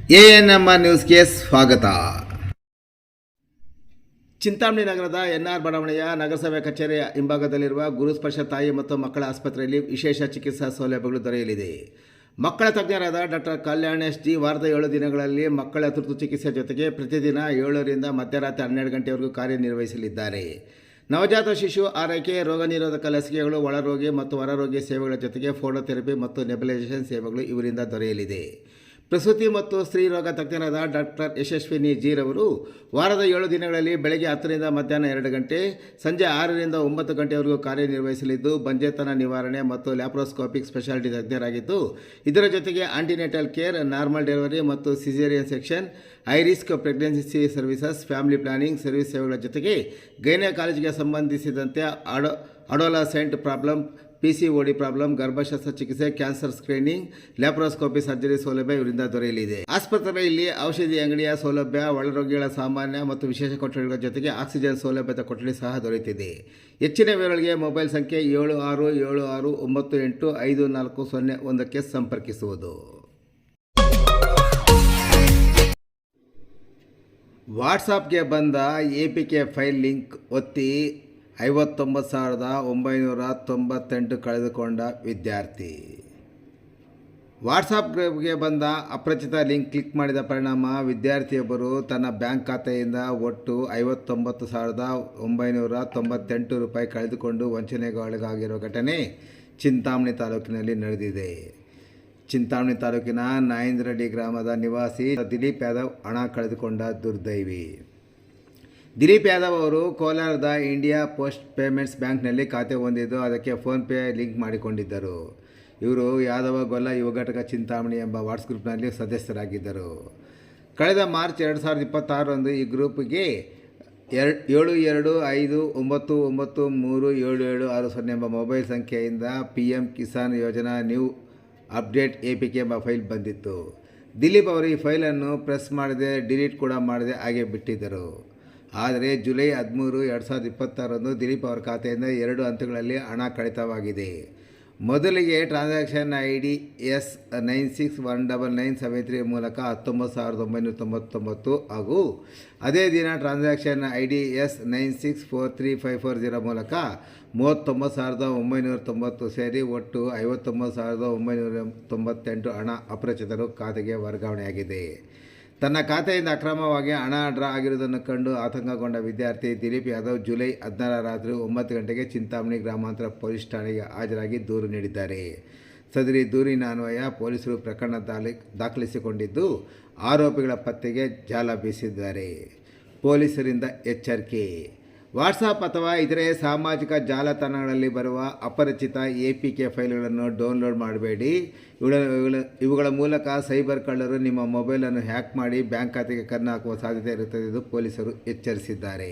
ANMR ನ್ಯೂಸ್ಗೆ ಸ್ವಾಗತ. ಚಿಂತಾಮಣಿ ನಗರದ ಎನ್ಆರ್ ಬಡಾವಣೆಯ ನಗರಸಭೆ ಕಚೇರಿಯ ಹಿಂಭಾಗದಲ್ಲಿರುವ ಗುರುಸ್ಪರ್ಶ ತಾಯಿ ಮತ್ತು ಮಕ್ಕಳ ಆಸ್ಪತ್ರೆಯಲ್ಲಿ ವಿಶೇಷ ಚಿಕಿತ್ಸಾ ಸೌಲಭ್ಯಗಳು ದೊರೆಯಲಿದೆ. ಮಕ್ಕಳ ತಜ್ಞರಾದ ಡಾಕ್ಟರ್ ಕಲ್ಯಾಣೇಶ್ ಜಿ ವಾರದ 7 ದಿನಗಳಲ್ಲಿ ಮಕ್ಕಳ ತುರ್ತು ಚಿಕಿತ್ಸೆ ಜೊತೆಗೆ ಪ್ರತಿದಿನ 7ರಿಂದ ಮಧ್ಯರಾತ್ರಿ 12 ಗಂಟೆವರೆಗೂ ಕಾರ್ಯನಿರ್ವಹಿಸಲಿದ್ದಾರೆ. ನವಜಾತ ಶಿಶು ಆರೈಕೆ, ರೋಗ ನಿರೋಧಕ ಲಸಿಕೆಗಳು, ಒಳರೋಗಿ ಮತ್ತು ಹೊರರೋಗಿ ಸೇವೆಗಳ ಜೊತೆಗೆ ಫೋಟೋಥೆರಪಿ ಮತ್ತು ನೆಬುಲೈಸೇಷನ್ ಸೇವೆಗಳು ಇವರಿಂದ ದೊರೆಯಲಿದೆ. ಪ್ರಸೂತಿ ಮತ್ತು ಸ್ತ್ರೀರೋಗ ತಜ್ಞರಾದ ಡಾಕ್ಟರ್ ಯಶಸ್ವಿನಿ ಜೀರವರು ವಾರದ 7 ದಿನಗಳಲ್ಲಿ ಬೆಳಗ್ಗೆ 10ರಿಂದ ಮಧ್ಯಾಹ್ನ 2 ಗಂಟೆ, ಸಂಜೆ 6ರಿಂದ 9 ಗಂಟೆವರೆಗೂ ಕಾರ್ಯನಿರ್ವಹಿಸಲಿದ್ದು ಬಂಜೆತನ ನಿವಾರಣೆ ಮತ್ತು ಲ್ಯಾಪ್ರೋಸ್ಕೋಪಿಕ್ ಸ್ಪೆಷಾಲಿಟಿ ತಜ್ಞರಾಗಿದ್ದು, ಇದರ ಜೊತೆಗೆ ಆಂಟಿನೆಟಲ್ ಕೇರ್, ನಾರ್ಮಲ್ ಡೆಲಿವರಿ ಮತ್ತು caesarean section, high risk pregnancy services, family planning service ಸೇವೆಗಳ ಜೊತೆಗೆ ಗೈನಕಾಲಜಿಗೆ ಸಂಬಂಧಿಸಿದಂತೆ ಅಡೋಲಸೆಂಟ್ ಪ್ರಾಬ್ಲಮ್, PCOD ಪ್ರಾಬ್ಲಮ್, ಗರ್ಭಶಸ್ತ್ರ ಚಿಕಿತ್ಸೆ, ಕ್ಯಾನ್ಸರ್ ಸ್ಕ್ರೀನಿಂಗ್, ಲ್ಯಾಪ್ರೋಸ್ಕೋಪಿ ಸರ್ಜರಿ ಸೌಲಭ್ಯ ಇವರಿಂದ ದೊರೆಯಲಿದೆ. ಆಸ್ಪತ್ರೆಯಲ್ಲಿ ಔಷಧಿ ಅಂಗಡಿಯ ಸೌಲಭ್ಯ, ಒಳರೋಗಿಗಳ ಸಾಮಾನ್ಯ ಮತ್ತು ವಿಶೇಷ ಕೊಠಡಿಗಳ ಜೊತೆಗೆ ಆಕ್ಸಿಜನ್ ಸೌಲಭ್ಯದ ಕೊಠಡಿ ಸಹ ದೊರೆಯುತ್ತಿದೆ. ಹೆಚ್ಚಿನ ವಿವರಗಳಿಗೆ ಮೊಬೈಲ್ ಸಂಖ್ಯೆ 7676985401ಕ್ಕೆ ಸಂಪರ್ಕಿಸುವುದು. ವಾಟ್ಸಾಪ್ಗೆ ಬಂದ APK ಫೈಲ್ ಲಿಂಕ್ ಒತ್ತಿ 59,998 ಕಳೆದುಕೊಂಡ ವಿದ್ಯಾರ್ಥಿ. ವಾಟ್ಸಾಪ್ಗೆ ಬಂದ ಅಪರಿಚಿತ ಲಿಂಕ್ ಕ್ಲಿಕ್ ಮಾಡಿದ ಪರಿಣಾಮ ವಿದ್ಯಾರ್ಥಿಯೊಬ್ಬರು ತನ್ನ ಬ್ಯಾಂಕ್ ಖಾತೆಯಿಂದ ಒಟ್ಟು 59,998 ರೂಪಾಯಿ ಕಳೆದುಕೊಂಡು ವಂಚನೆಗೊಳಗಾಗಿರುವ ಘಟನೆ ಚಿಂತಾಮಣಿ ತಾಲೂಕಿನಲ್ಲಿ ನಡೆದಿದೆ. ಚಿಂತಾಮಣಿ ತಾಲೂಕಿನ ನಾಯಿಂದ್ರಹಳ್ಳಿ ಗ್ರಾಮದ ನಿವಾಸಿ ದಿಲೀಪ್ ಯಾದವ್ ಹಣ ಕಳೆದುಕೊಂಡ ದುರ್ದೈವಿ. ದಿಲೀಪ್ ಯಾದವ್ ಅವರು ಕೋಲಾರದ ಇಂಡಿಯಾ ಪೋಸ್ಟ್ ಪೇಮೆಂಟ್ಸ್ ಬ್ಯಾಂಕ್ನಲ್ಲಿ ಖಾತೆ ಹೊಂದಿದ್ದು ಅದಕ್ಕೆ ಫೋನ್ಪೇ ಲಿಂಕ್ ಮಾಡಿಕೊಂಡಿದ್ದರು. ಇವರು ಯಾದವ ಗೊಲ್ಲ ಯುವ ಘಟಕ ಚಿಂತಾಮಣಿ ಎಂಬ ವಾಟ್ಸ್ ಗ್ರೂಪ್ನಲ್ಲಿ ಸದಸ್ಯರಾಗಿದ್ದರು. ಕಳೆದ ಮಾರ್ಚ್ 2026ರಂದು ಈ ಗ್ರೂಪ್ಗೆ 7259937760 ಎಂಬ ಮೊಬೈಲ್ ಸಂಖ್ಯೆಯಿಂದ PM ಕಿಸಾನ್ ಯೋಜನಾ ನ್ಯೂ ಅಪ್ಡೇಟ್ APK ಎಂಬ ಫೈಲ್ ಬಂದಿತ್ತು. ದಿಲೀಪ್ ಅವರು ಈ ಫೈಲನ್ನು ಪ್ರೆಸ್ ಮಾಡದೆ ಡಿಲೀಟ್ ಕೂಡ ಮಾಡದೆ ಹಾಗೆ ಬಿಟ್ಟಿದ್ದರು. ಆದರೆ ಜುಲೈ 13, 2026ರಂದು ದಿಲೀಪ್ ಅವರ ಖಾತೆಯಿಂದ 2 ಹಂತಗಳಲ್ಲಿ ಹಣ ಕಡಿತವಾಗಿದೆ. ಮೊದಲಿಗೆ ಟ್ರಾನ್ಸಾಕ್ಷನ್ ID S96199973 ಮೂಲಕ 19,999 ಹಾಗೂ ಅದೇ ದಿನ ಟ್ರಾನ್ಸಾಕ್ಷನ್ ID S96435540 ಮೂಲಕ 39,990 ಸೇರಿ ಒಟ್ಟು 59,998 ಹಣ ಅಪರಿಚಿತರು ಖಾತೆಗೆ ವರ್ಗಾವಣೆಯಾಗಿದೆ. ತನ್ನ ಖಾತೆಯಿಂದ ಅಕ್ರಮವಾಗಿ ಹಣ ಡ್ರಾ ಆಗಿರುವುದನ್ನು ಕಂಡು ಆತಂಕಗೊಂಡ ವಿದ್ಯಾರ್ಥಿ ದಿಲೀಪ್ ಯಾದವ್ ಜುಲೈ 16 ರಾತ್ರಿ 9 ಗಂಟೆಗೆ ಚಿಂತಾಮಣಿ ಗ್ರಾಮಾಂತರ ಪೊಲೀಸ್ ಠಾಣೆಗೆ ಹಾಜರಾಗಿ ದೂರು ನೀಡಿದ್ದಾರೆ. ಸದರಿ ದೂರಿನ ಅನ್ವಯ ಪೊಲೀಸರು ಪ್ರಕರಣ ದಾಖಲಿಸಿಕೊಂಡಿದ್ದು ಆರೋಪಿಗಳ ಪತ್ತೆಗೆ ಜಾಲ ಬೀಸಿದ್ದಾರೆ. ಪೊಲೀಸರಿಂದ ಎಚ್ಚರಿಕೆ: ವಾಟ್ಸಾಪ್ ಅಥವಾ ಇತರೆ ಸಾಮಾಜಿಕ ಜಾಲತಾಣಗಳಲ್ಲಿ ಬರುವ ಅಪರಿಚಿತ APK ಫೈಲ್ಗಳನ್ನು ಡೌನ್ಲೋಡ್ ಮಾಡಬೇಡಿ. ಇವುಗಳ ಮೂಲಕ ಸೈಬರ್ ಕಳ್ಳರು ನಿಮ್ಮ ಮೊಬೈಲನ್ನು ಹ್ಯಾಕ್ ಮಾಡಿ ಬ್ಯಾಂಕ್ ಖಾತೆಗೆ ಕನ್ನ ಹಾಕುವ ಸಾಧ್ಯತೆ ಇರುತ್ತದೆ ಎಂದು ಪೊಲೀಸರು ಎಚ್ಚರಿಸಿದ್ದಾರೆ.